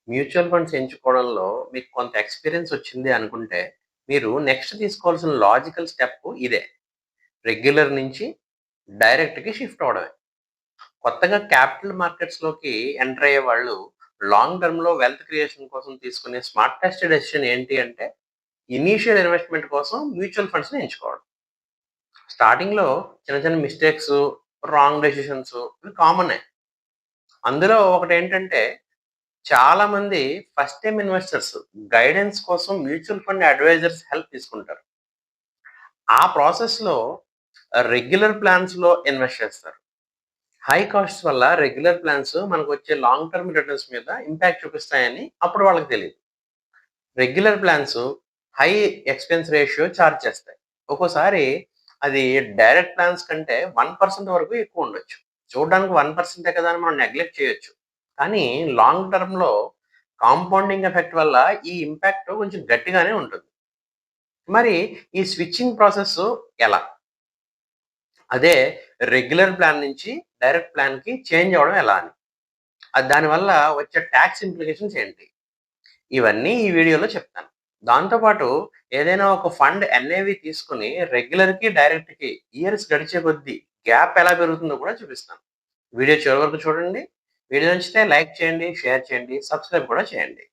Mutual funds ఎంచుకోవడంలో మీకు కొంత experience వచ్చింది అనుకుంటే, మీరు నెక్స్ట్ తీసుకోవాల్సిన లాజికల్ స్టెప్ ఇదే. రెగ్యులర్ నుంచి డైరెక్ట్‌కి షిఫ్ట్ అవ్వడమే. కొత్తగా క్యాపిటల్ మార్కెట్స్‌లోకి ఎంటర్ అయ్యే వాళ్ళు లాంగ్ టర్మ్‌లో వెల్త్ క్రియేషన్ కోసం తీసుకునే స్మార్టెస్ట్ డెసిషన్ ఏంటి అంటే, ఇనీషియల్ ఇన్వెస్ట్‌మెంట్ కోసం మ్యూచువల్ ఫండ్స్‌ని ఎంచుకోవడం. స్టార్టింగ్‌లో చిన్న చిన్న మిస్టేక్స్, రాంగ్ డెసిషన్స్ ఇవి కామనే. అందులో ఒకటేంటంటే చాలామంది ఫస్ట్ టైమ్ ఇన్వెస్టర్స్ గైడెన్స్ కోసం మ్యూచువల్ ఫండ్ అడ్వైజర్స్ హెల్ప్ తీసుకుంటారు. ఆ ప్రాసెస్‌లో రెగ్యులర్ ప్లాన్స్‌లో ఇన్వెస్ట్ చేస్తారు. హై కాస్ట్స్ వల్ల రెగ్యులర్ ప్లాన్స్ మనకొచ్చే లాంగ్ టర్మ్ రిటర్న్స్ మీద ఇంపాక్ట్ చూపిస్తాయని అప్పుడు వాళ్ళకి తెలీదు. Regular plans high expense ratio charge చేస్తాయి. ఒక్కోసారి అది డైరెక్ట్ ప్లాన్స్ కంటే 1% వరకు ఎక్కువ ఉండొచ్చు. చూడడానికి 1% కదా అని మనం నెగ్లెక్ట్ చేయొచ్చు. కానీ లాంగ్ టర్మ్‌లో కాంపౌండింగ్ ఎఫెక్ట్ వల్ల ఈ ఇంపాక్ట్ కొంచెం గట్టిగానే ఉంటుంది. మరి ఈ స్విచ్చింగ్ ప్రాసెస్ ఎలా? అదే రెగ్యులర్ ప్లాన్ నుంచి డైరెక్ట్ ప్లాన్‌కి చేంజ్ అవ్వడం ఎలా అని? దానివల్ల వచ్చే టాక్స్ ఇంప్లికేషన్స్ ఏంటి? ఇవన్నీ ఈ వీడియోలో చెప్తాను. దాంతో పాటు ఏదైనా ఒక ఫండ్ ఎన్ఏవి తీసుకొని రెగ్యులర్‌కి, డైరెక్ట్‌కి ఇయర్స్ గడిచే కొద్దీ గ్యాప్ ఎలా పెరుగుతుందో కూడా చూపిస్తాను. వీడియో చివరి వరకు చూడండి. వీడియో నచ్చితే లైక్ చేయండి, షేర్ చేయండి, సబ్స్క్రైబ్ కూడా చేయండి.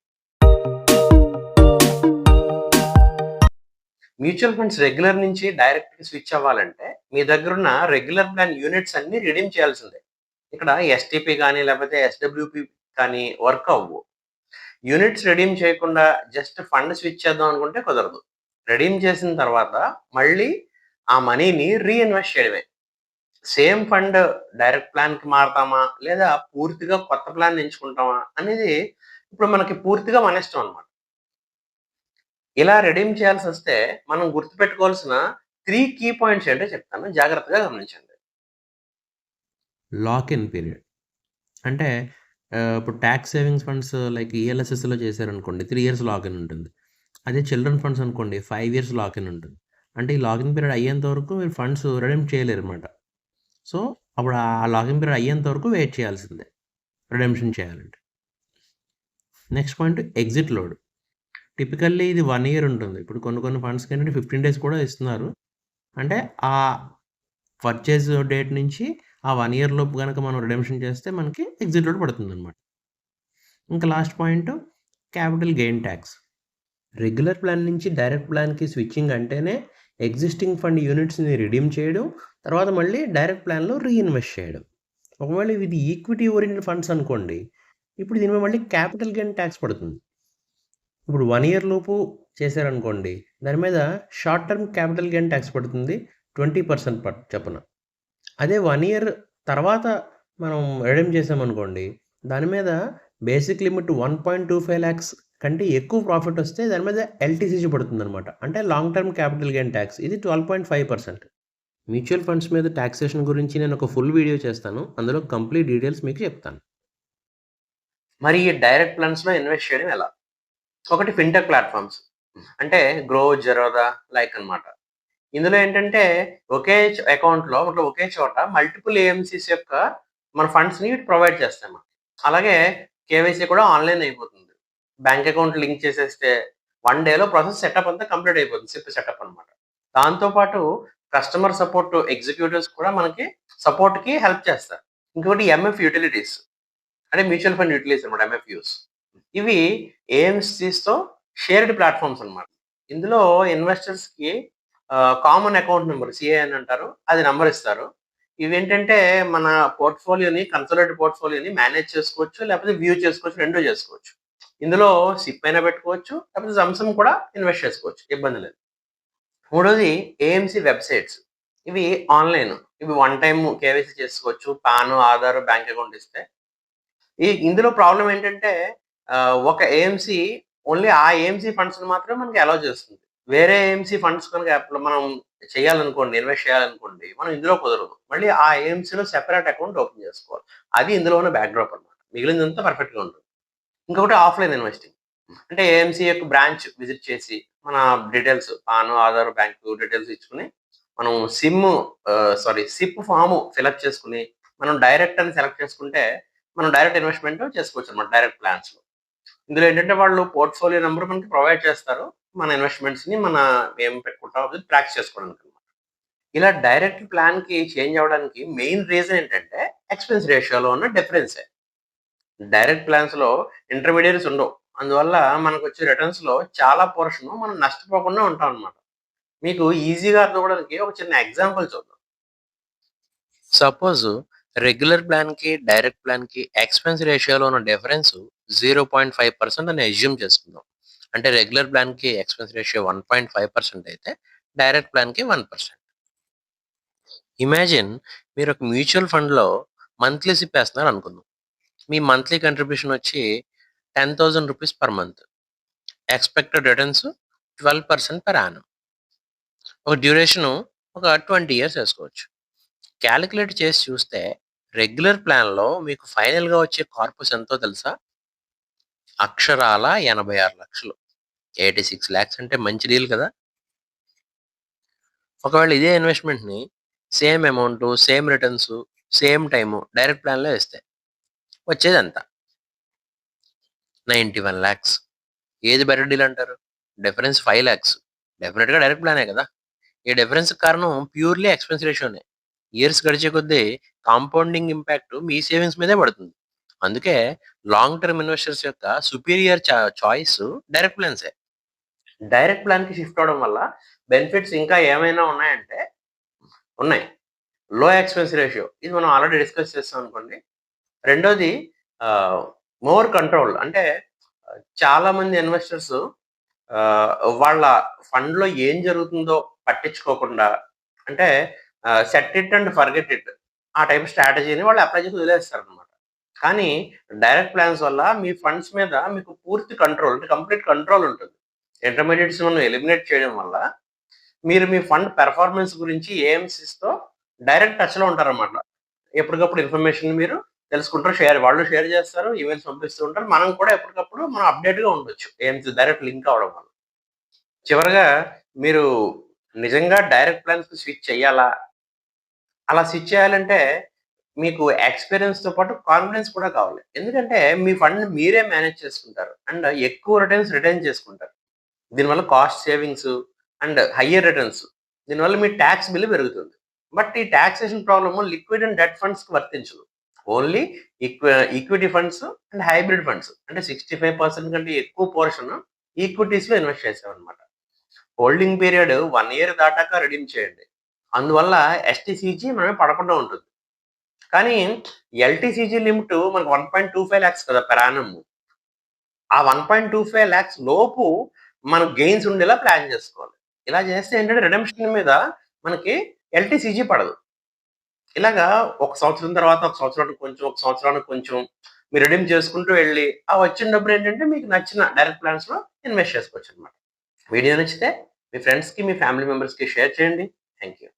మ్యూచువల్ ఫండ్స్ రెగ్యులర్ నుంచి డైరెక్ట్‌కి స్విచ్ అవ్వాలంటే మీ దగ్గరున్న రెగ్యులర్ ప్లాన్ యూనిట్స్ అన్నీ రిడీమ్ చేయాల్సిందే. ఇక్కడ ఎస్‌టిపి గాని, లేకపోతే ఎస్‌డబ్ల్యూపి కానీ వర్క్ అవ్వవు. యూనిట్స్ రెడీమ్ చేయకుండా జస్ట్ ఫండ్ స్విచ్ చేద్దాం అనుకుంటే కుదరదు. రెడీమ్ చేసిన తర్వాత మళ్ళీ ఆ మనీని రీఇన్వెస్ట్ చేయడమే. సేమ్ ఫండ్ డైరెక్ట్ ప్లాన్‌కి మారతామా? లేదా పూర్తిగా కొత్త ప్లాన్ ఎంచుకుంటామా? అనేది ఇప్పుడు మనకి పూర్తిగా మన ఇష్టం అన్నమాట. ఇలా రెడీమ్ చేయాల్సొస్తే మనం గుర్తుపెట్టుకోవాల్సిన 3 కీ పాయింట్స్ ఏంటో చెప్తాను. జాగ్రత్తగా గమనించండి. Lock in period. అంటే ఇప్పుడు టాక్స్ సేవింగ్స్ ఫండ్స్ లైక్ ఈఎల్ఎస్ఎస్‌లో చేశారనుకోండి 3 ఇయర్స్ లాక్ ఇన్ ఉంటుంది. అదే చిల్డ్రన్ ఫండ్స్ అనుకోండి 5 ఇయర్స్ లాక్ ఇన్ ఉంటుంది. అంటే ఈ లాగిన్ పీరియడ్ అయ్యేంత వరకు మీరు ఫండ్స్ రిడీమ్ చేయలేరన్నమాట. సో, అప్పుడు ఆ లాగిన్ పీరియడ్ అయ్యేంత వరకు వెయిట్ చేయాల్సిందే రిడెంప్షన్ చేయాలంటే. Next point exit load. Typically ఇది 1 ఇయర్ ఉంటుంది. ఇప్పుడు కొన్ని ఫండ్స్‌కి ఏంటంటే 15 డేస్ కూడా ఇస్తున్నారు. అంటే ఆ పర్చేజ్ డేట్ నుంచి ఆ 1 ఇయర్ లోపు గనక మనం రిడెంప్షన్ చేస్తే మనకి ఎగ్జిట్ లోడ్ పడుతుందన్నమాట. ఇంకా last point capital gain tax. Regular plan నుంచి డైరెక్ట్ ప్లాన్‌కి స్విచ్చింగ్ అంటేనే ఎగ్జిస్టింగ్ ఫండ్ యూనిట్స్‌ని రిడీమ్ చేయడం, తర్వాత మళ్ళీ డైరెక్ట్ ప్లాన్‌లో రీఇన్వెస్ట్ చేయడం. ఒకవేళ ఇది ఈక్విటీ ఓరియెంటెడ్ ఫండ్స్ అనుకోండి, ఇప్పుడు దీని మీద మళ్ళీ క్యాపిటల్ గెయిన్ ట్యాక్స్ పడుతుంది. ఇప్పుడు 1 ఇయర్ లోపు చేశారనుకోండి, దాని మీద short term capital gain tax పడుతుంది 20% చొప్పున. అదే 1 ఇయర్ తర్వాత మనం రిడీమ్ చేసామనుకోండి, దాని మీద బేసిక్ లిమిట్ 1.25 లాక్స్ కంటే ఎక్కువ ప్రాఫిట్ వస్తే దాని మీద ఎల్టీసీజీ పడుతుందనమాట. అంటే long term capital gain tax. ఇది 12.5%. మ్యూచువల్ ఫండ్స్ మీద టాక్సేషన్ గురించి నేను ఒక ఫుల్ వీడియో చేస్తాను. అందులో కంప్లీట్ డీటెయిల్స్ మీకు చెప్తాను. మరి ఈ డైరెక్ట్ ప్లాన్స్‌లో ఇన్వెస్ట్ చేయడం ఎలా? ఒకటి ఫిన్‌టెక్ ప్లాట్‌ఫార్మ్స్. అంటే గ్రో, జెరోదా లైక్ అన్నమాట. ఇందులో ఏంటంటే ఒకే అకౌంట్‌లో ఒకే చోట మల్టిపుల్ ఏఎంసీస్ యొక్క మన ఫండ్స్‌ని ప్రొవైడ్ చేస్తాయి మనకి. అలాగే కేవైసీ కూడా ఆన్‌లైన్ అయిపోతుంది. బ్యాంక్ అకౌంట్ లింక్ చేసేస్తే 1 డేలో ప్రాసెస్ సెటప్ అంతా కంప్లీట్ అయిపోతుంది. సిప్ సెటప్ అన్నమాట. దాంతో పాటు కస్టమర్ సపోర్ట్ ఎగ్జిక్యూటివ్స్ కూడా మనకి సపోర్ట్‌కి హెల్ప్ చేస్తారు. ఇంకొకటి ఎంఎఫ్ యుటిలిటీస్. అంటే మ్యూచువల్ ఫండ్ యుటిలిటీస్ అన్నమాట ఎంఎఫ్‌యుస్. ఇవి ఏఎంసీస్‌తో షేర్డ్ ప్లాట్‌ఫార్మ్స్ అన్నమాట. ఇందులో ఇన్వెస్టర్స్‌కి కామన్ అకౌంట్ నంబర్ సీఏఎన్ అంటారు. అది నంబర్ ఇస్తారు. ఇవేంటంటే మన కన్సాలిడేటెడ్ పోర్ట్‌ఫోలియోని మేనేజ్ చేసుకోవచ్చు. లేకపోతే వ్యూ చేసుకోవచ్చు. 2 చేసుకోవచ్చు. ఇందులో సిప్ అయినా పెట్టుకోవచ్చు. లేకపోతే సంసమ్ కూడా ఇన్వెస్ట్ చేసుకోవచ్చు. ఇబ్బంది లేదు. మూడోది ఏఎంసీ వెబ్‌సైట్స్. ఇవి ఆన్‌లైన్. ఇవి వన్ టైమ్ కేవైసీ చేసుకోవచ్చు. పాన్, ఆధార్, బ్యాంక్ అకౌంట్ ఇస్తే. ఇందులో ప్రాబ్లమ్ ఏంటంటే ఒక ఏఎంసీ ఓన్లీ ఆ ఏఎంసీ ఫండ్స్‌ని మాత్రమే మనకి అలౌ చేస్తుంది. వేరే ఏఎంసీ ఫండ్స్ కనుక మనం చేయాలనుకోండి, ఇన్వెస్ట్ చేయాలనుకోండి, మనం ఇందులో కుదరదు. మళ్ళీ ఆ ఏఎంసీలో సెపరేట్ అకౌంట్ ఓపెన్ చేసుకోవాలి. అది ఇందులో ఉన్న బ్యాక్‌డ్రాప్ అన్నమాట. మిగిలినదంతా పర్ఫెక్ట్‌గా ఉంటుంది. ఇంకొకటి ఆఫ్‌లైన్ ఇన్వెస్టింగ్. అంటే ఏఎంసీ యొక్క బ్రాంచ్ విజిట్ చేసి మన details pan, Aadhaar, bank details ఇచ్చుకొని మనం సిప్ ఫార్మ్ ఫిలప్ చేసుకొని మనం డైరెక్ట్ అని సెలెక్ట్ చేసుకుంటే మనం డైరెక్ట్ ఇన్వెస్ట్‌మెంట్ చేసుకోవచ్చనమాట డైరెక్ట్ ప్లాన్స్‌లో. ఇందులో ఏంటంటే వాళ్ళు పోర్ట్‌ఫోలియో నంబర్ మనకి ప్రొవైడ్ చేస్తారు. మన ఇన్వెస్ట్‌మెంట్స్‌ని ఏం పెట్టుకుంటామో అది ట్రాక్ చేసుకోవడానికనమాట. ఇలా డైరెక్ట్ ప్లాన్‌కి చేంజ్ అవ్వడానికి మెయిన్ రీజన్ ఏంటంటే ఎక్స్‌పెన్స్ రేషియోలో ఉన్న డిఫరెన్సే. డైరెక్ట్ ప్లాన్స్‌లో ఇంటర్మీడియేట్స్ ఉండవు. అందువల్ల మనకొచ్చే రిటర్న్స్‌లో చాలా పోర్షన్ మనం నష్టపోకుండా ఉంటామనమాట. మీకు ఈజీగా అర్థం అవ్వడానికి ఒక చిన్న ఎగ్జాంపుల్ చూద్దాం. సపోజ్ రెగ్యులర్ ప్లాన్‌కి, డైరెక్ట్ ప్లాన్‌కి ఎక్స్‌పెన్స్ రేషియోలో ఉన్న డిఫరెన్స్ 0.5% అని అస్యూమ్ చేసుకుందాం. అంటే రెగ్యులర్ ప్లాన్‌కి ఎక్స్‌పెన్స్ రేషియో 1.5% అయితే డైరెక్ట్ ప్లాన్‌కి 1%. ఇమాజిన్ మీరు ఒక మ్యూచువల్ ఫండ్‌లో మంత్లీ సిప్ ఏస్తున్నారు అనుకుందాం. మీ మంత్లీ కంట్రిబ్యూషన్ వచ్చి రూ. 10,000 per month. Expected returns 12% per annum. ఒక డ్యూరేషను ఒక 20 ఇయర్స్ ఏసుకోవచ్చు. క్యాలిక్యులేట్ చేసి చూస్తే రెగ్యులర్ ప్లాన్‌లో మీకు ఫైనల్‌గా వచ్చే కార్పస్ ఎంతో తెలుసా? అక్షరాల 86,00,000. 86 లాక్స్ అంటే మంచి డీల్ కదా! ఒకవేళ ఇదే ఇన్వెస్ట్‌మెంట్‌ని same amount, same returns, same time direct ప్లాన్‌లో ఏస్తే వచ్చేదెంత? 91,00,000. ఏది బెటర్ డీల్ అంటారు? డిఫరెన్స్ 5,00,000. డెఫినిట్‌గా డైరెక్ట్ ప్లానే కదా! ఈ డిఫరెన్స్‌కి కారణం ప్యూర్‌లీ ఎక్స్‌పెన్స్ రేషియోనే. ఇయర్స్ గడిచే కొద్దీ కాంపౌండింగ్ ఇంపాక్ట్ మీ సేవింగ్స్ మీదే పడుతుంది. అందుకే లాంగ్ టర్మ్ ఇన్వెస్టర్స్ యొక్క సుపీరియర్ చాయిస్ డైరెక్ట్ ప్లాన్సే. డైరెక్ట్ ప్లాన్‌కి షిఫ్ట్ అవ్వడం వల్ల బెనిఫిట్స్ ఇంకా ఏమైనా ఉన్నాయంటే ఉన్నాయి. లో ఎక్స్‌పెన్స్ రేషియో ఇది మనం ఆల్రెడీ డిస్కస్ చేసాం అనుకోండి. రెండోది ఆహ్, మోర్ కంట్రోల్ అంటే చాలామంది ఇన్వెస్టర్స్ ఆహ్, వాళ్ళ ఫండ్‌లో ఏం జరుగుతుందో పట్టించుకోకుండా అంటే set it and forget it ఆ టైప్ స్ట్రాటజీని వాళ్ళు అప్లై చేసి వదిలేస్తారనమాట. కానీ డైరెక్ట్ ప్లాన్స్ వల్ల మీ ఫండ్స్ మీద మీకు పూర్తి కంట్రోల్ అంటే కంప్లీట్ కంట్రోల్ ఉంటుంది. ఇంటర్మీడియేట్స్ మనం ఎలిమినేట్ చేయడం వల్ల మీరు మీ ఫండ్ పెర్ఫార్మన్స్ గురించి ఏఎంసీస్‌తో డైరెక్ట్ టచ్‌లో ఉంటారనమాట. ఎప్పటికప్పుడు ఇన్ఫర్మేషన్ మీరు తెలుసుకుంటారు. వాళ్ళు షేర్ చేస్తారు. ఈమెయిల్స్ పంపిస్తూ ఉంటారు. మనం కూడా ఎప్పటికప్పుడు మనం అప్‌డేట్‌గా ఉండొచ్చు. ఏఎంసీ డైరెక్ట్ లింక్ అవ్వడం వల్ల. చివరగా మీరు నిజంగా డైరెక్ట్ ప్లాన్స్‌కి స్విచ్ చేయాలా? అలా స్విచ్ చేయాలంటే మీకు ఎక్స్‌పీరియన్స్‌తో పాటు కాన్ఫిడెన్స్ కూడా కావాలి. ఎందుకంటే మీ ఫండ్‌ని మీరే మేనేజ్ చేసుకుంటారు. అండ్ ఎక్కువ రిటైన్ చేసుకుంటారు. దీనివల్ల cost savings and higher returns. దీనివల్ల మీ టాక్స్ బిల్ పెరుగుతుంది. బట్ ఈ taxation problem liquid and debt ఫండ్స్‌కి వర్తించదు. Only equity funds and hybrid funds అంటే 65% కంటే ఎక్కువ పోర్షన్ ఈక్విటీస్‌లో ఇన్వెస్ట్ చేసామన్నమాట. హోల్డింగ్ పీరియడ్ 1 ఇయర్ దాటాక రిడీమ్ చేయండి. అందువల్ల ఎస్టీసీజీ మనమే పడకుండా ఉంటుంది. కానీ ఎల్టీసీజీ లిమిట్ మనకు 1.25 లాక్స్ కదా పెర్ యానమ్. ఆ 1.25 లాక్స్ లోపు మనకు గెయిన్స్ ఉండేలా ప్లాన్ చేసుకోవాలి. ఇలా చేస్తే ఏంటంటే రిడెంప్షన్ మీద మనకి ఎల్టీసీజీ పడదు. ఇలాగా ఒక సంవత్సరం తర్వాత, ఒక సంవత్సరానికి కొంచెం, ఒక సంవత్సరానికి కొంచెం మీరు రిడీమ్ చేసుకుంటూ వెళ్ళి, ఆ వచ్చిన డబ్బులేంటంటే మీకు నచ్చిన డైరెక్ట్ ప్లాన్స్‌లో ఇన్వెస్ట్ చేసుకోవచ్చనమాట. వీడియో నచ్చితే మీ ఫ్రెండ్స్‌కి, మీ ఫ్యామిలీ మెంబర్స్‌కి షేర్ చేయండి. Thank you.